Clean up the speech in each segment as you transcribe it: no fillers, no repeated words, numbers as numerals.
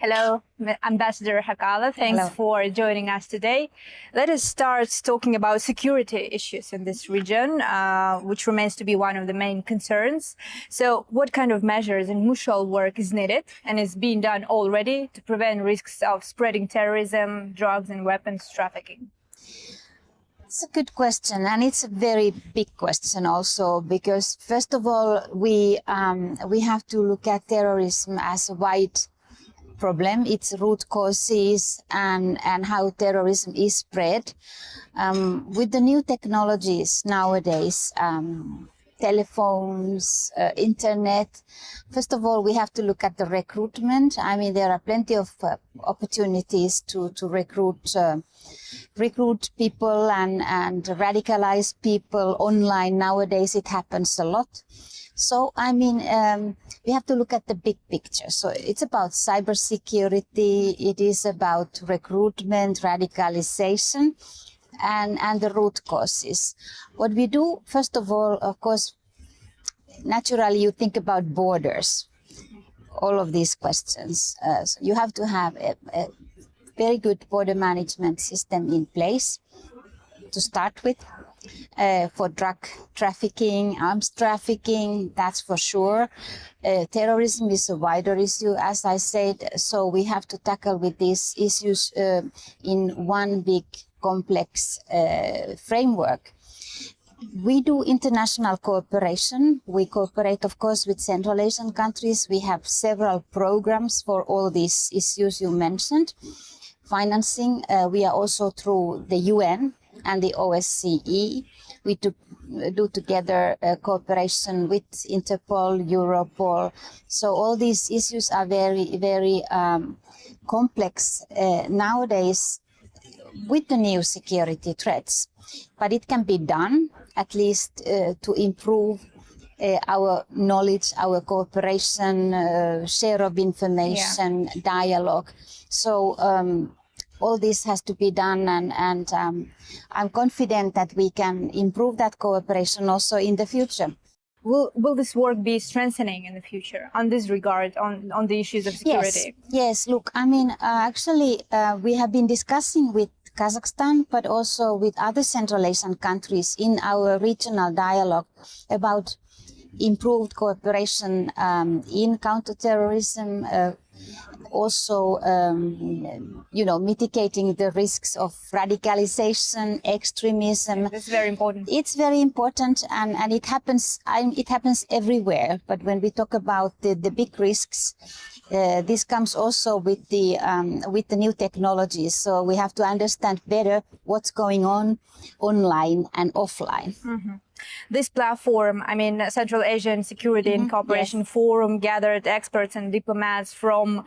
Hello, Ambassador Hakala. Thanks Hello. for joining us today. Let us start talking about security issues in this region, which remains to be one of the main concerns. So what kind of measures and mutual work is needed and is being done already to prevent risks of spreading terrorism, drugs and weapons trafficking? It's a good question, and it's a very big question also, because first of all, we have to look at terrorism as a wide problem, its root causes, and how terrorism is spread. With the new technologies nowadays, telephones, internet. First of all, we have to look at the recruitment. I mean, there are plenty of opportunities to recruit people and radicalize people online. Nowadays, it happens a lot. So, I mean, we have to look at the big picture. So it's about cybersecurity. It is about recruitment, radicalization, and the root causes. What we do, first of all, of course, naturally you think about borders, all of these questions. So you have to have a very good border management system in place to start with. For drug trafficking, arms trafficking, that's for sure. Terrorism is a wider issue, as I said, so we have to tackle with these issues in one big complex framework. We do international cooperation. We cooperate, of course, with Central Asian countries. We have several programs for all these issues you mentioned. Financing, we are also through the UN and the OSCE. We do together cooperation with Interpol, Europol. So all these issues are very, very complex nowadays with the new security threats. But it can be done, at least to improve our knowledge, our cooperation, share of information, dialogue. So all this has to be done, and I'm confident that we can improve that cooperation also in the future. Will this work be strengthening in the future on this regard, on the issues of security? Yes. Look, I mean, actually, we have been discussing with Kazakhstan, but also with other Central Asian countries in our regional dialogue about improved cooperation in counterterrorism, also, mitigating the risks of radicalization, extremism. That's very important. It's very important, and it happens. It happens everywhere. But when we talk about the big risks, this comes also with the new technologies. So we have to understand better what's going on online and offline. Mm-hmm. This platform, I mean, Central Asian Security and Cooperation Forum, gathered experts and diplomats from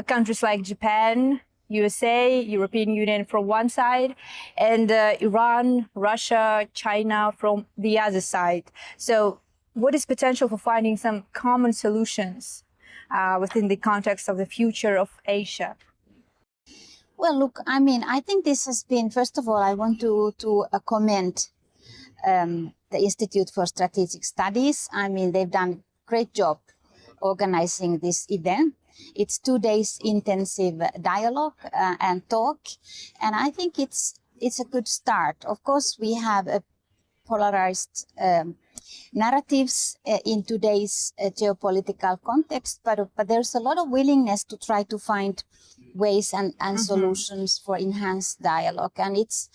countries like Japan, USA, European Union from one side, and Iran, Russia, China from the other side. So what is potential for finding some common solutions within the context of the future of Asia? Well, look, I mean, I think this has been, first of all, I want to commend the Institute for Strategic Studies. I mean, they've done a great job organizing this event. It's 2 days intensive dialogue and talk, and I think it's a good start. Of course, we have a polarized narratives in today's geopolitical context, but there's a lot of willingness to try to find ways and solutions for enhanced dialogue, and it's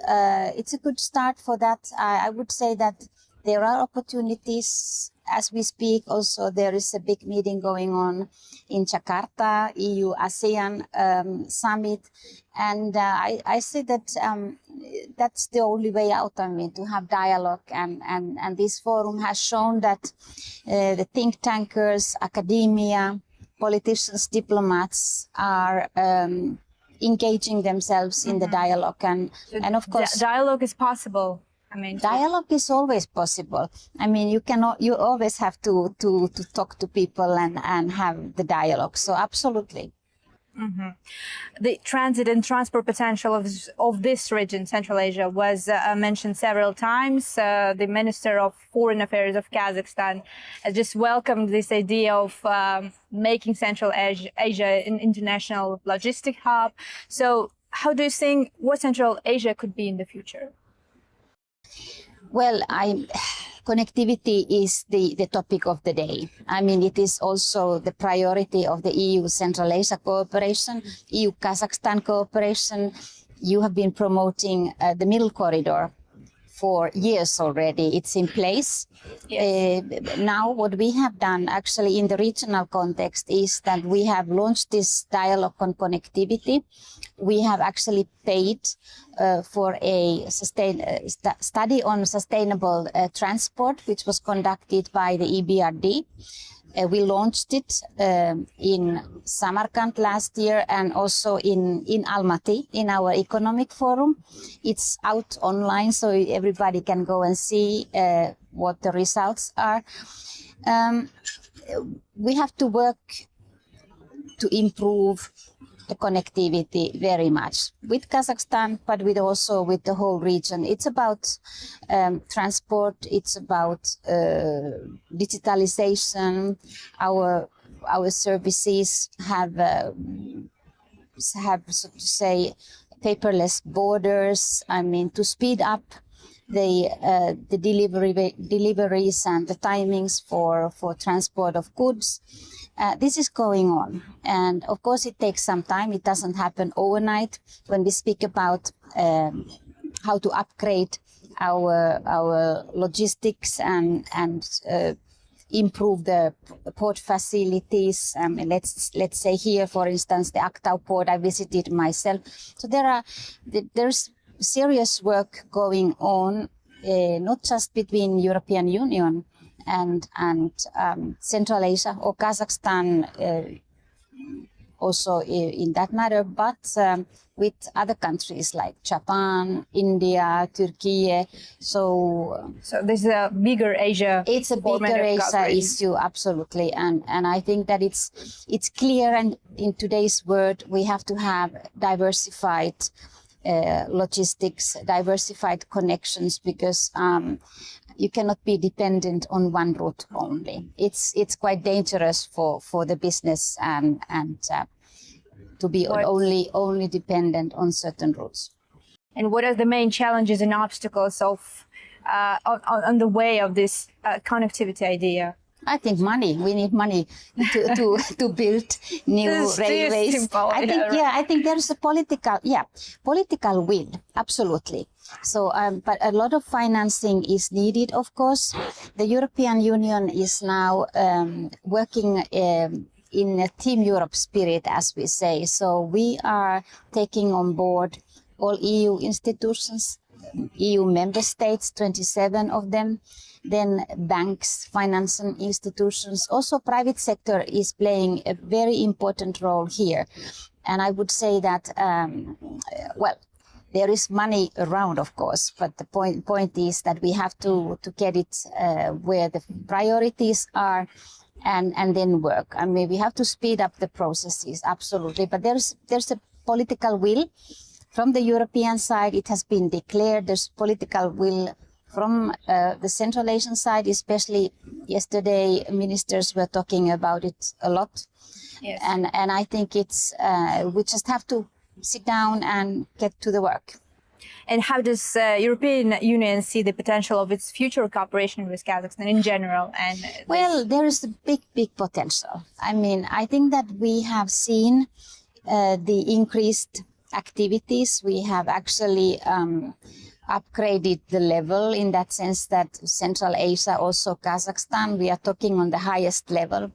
a good start for that. I would say that there are opportunities as we speak. Also, there is a big meeting going on in Jakarta, EU-ASEAN summit, and I say that that's the only way out. I mean, to have dialogue, and this forum has shown that the think tankers, academia, politicians, diplomats are engaging themselves in the dialogue, and of course dialogue is possible. I mean, dialogue is always possible. I mean, you always have to talk to people and have the dialogue. So absolutely. The transit and transport potential of this region, Central Asia, was mentioned several times. The Minister of Foreign Affairs of Kazakhstan has just welcomed this idea of making Central Asia an international logistic hub. So how do you think what Central Asia could be in the future? Well, connectivity is the topic of the day. I mean, it is also the priority of the EU Central Asia cooperation, EU Kazakhstan cooperation. You have been promoting the middle corridor for years already. It's in place. Yes. Now what we have done actually in the regional context is that we have launched this dialogue on connectivity. We have actually paid for a study on sustainable transport, which was conducted by the EBRD. We launched it in Samarkand last year and also in Almaty in our economic forum. It's out online, so everybody can go and see what the results are. We have to work to improve the connectivity very much with Kazakhstan, but also with the whole region. It's about transport. It's about digitalization. Our services have so to say paperless borders. I mean, to speed up the deliveries and the timings for transport of goods. This is going on, and of course it takes some time. It doesn't happen overnight. When we speak about how to upgrade our logistics and improve the port facilities. Let's say here, for instance, the Aktau port I visited myself. So there's serious work going on, not just between European Union and Central Asia or Kazakhstan also in that matter, but with other countries like Japan, India, Turkey. So this is a bigger Asia. It's a bigger Asia issue, absolutely, and I think that it's clear. And in today's world, we have to have diversified logistics, diversified connections, because you cannot be dependent on one route only. It's quite dangerous for the business and to be only dependent on certain routes. And what are the main challenges and obstacles of on the way of this connectivity idea? I think money. We need money to build new railways. Simple, I think there is a political will, absolutely. So, but a lot of financing is needed, of course. The European Union is now working in a Team Europe spirit, as we say. So we are taking on board all EU institutions, EU member states, 27 of them, then banks, financial institutions. Also, private sector is playing a very important role here. And I would say that, there is money around, of course, but the point is that we have to get it where the priorities are and then work. I mean, we have to speed up the processes, absolutely. But there's a political will. From the European side, it has been declared. There's political will from the Central Asian side, especially yesterday, ministers were talking about it a lot. Yes. And I think it's we just have to sit down and get to the work. And how does European Union see the potential of its future cooperation with Kazakhstan in general? And well, there is a big potential. I mean, I think that we have seen the increased activities. We have actually upgraded the level in that sense that Central Asia, also Kazakhstan, we are talking on the highest level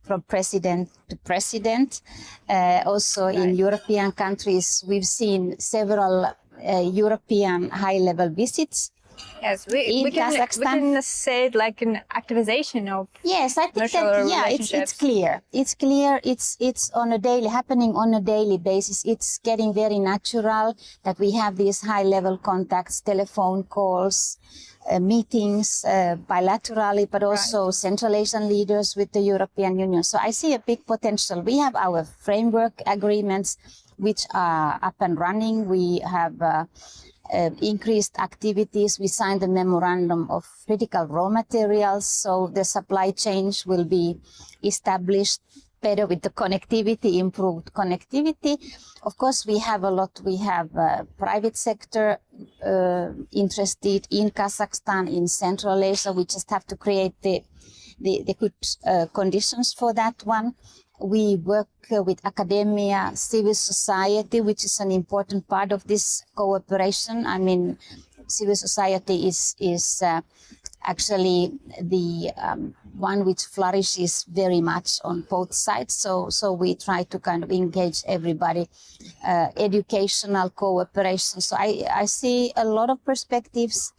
from president to president. Also in European countries, we've seen several European high-level visits Yes, we can say it like an activization of yes, I think that it's clear. It's clear. It's happening on a daily basis. It's getting very natural that we have these high-level contacts, telephone calls, meetings bilaterally, but also Central Asian leaders with the European Union. So I see a big potential. We have our framework agreements, which are up and running. We have increased activities. We signed a memorandum of critical raw materials, so the supply chains will be established better with the connectivity, improved connectivity. Of course, we have a lot. We have private sector interested in Kazakhstan, in Central Asia. We just have to create the good conditions for that one. We work with academia, civil society, which is an important part of this cooperation. I mean, civil society is actually the one which flourishes very much on both sides. So we try to kind of engage everybody, educational cooperation. So I see a lot of perspectives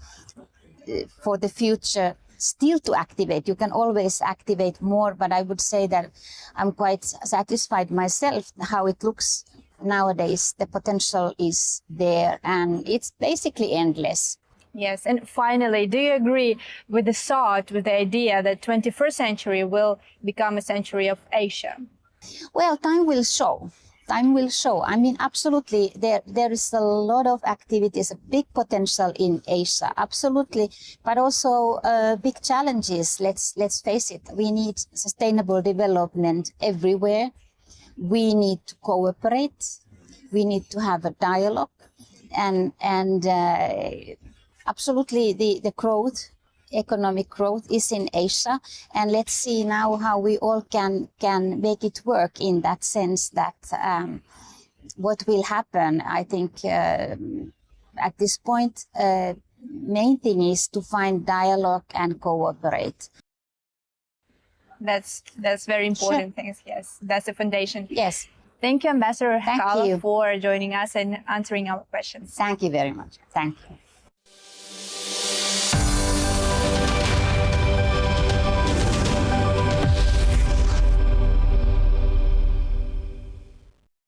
for the future still to activate. You can always activate more, but I would say that I'm quite satisfied myself how it looks nowadays. The potential is there and it's basically endless. Yes, and finally, do you agree with the thought, with the idea that 21st century will become a century of Asia? Well, time will show. Time will show. I mean, absolutely, there is a lot of activities, a big potential in Asia, absolutely, but also big challenges. Let's face it. We need sustainable development everywhere. We need to cooperate. We need to have a dialogue, and absolutely, the growth, economic growth is in Asia, and let's see now how we all can make it work in that sense. That what will happen, I think, at this point, main thing is to find dialogue and cooperate. That's very important things. Yes, that's the foundation. Yes. Thank you, Ambassador Hakala, for joining us and answering our questions. Thank you very much. Thank you.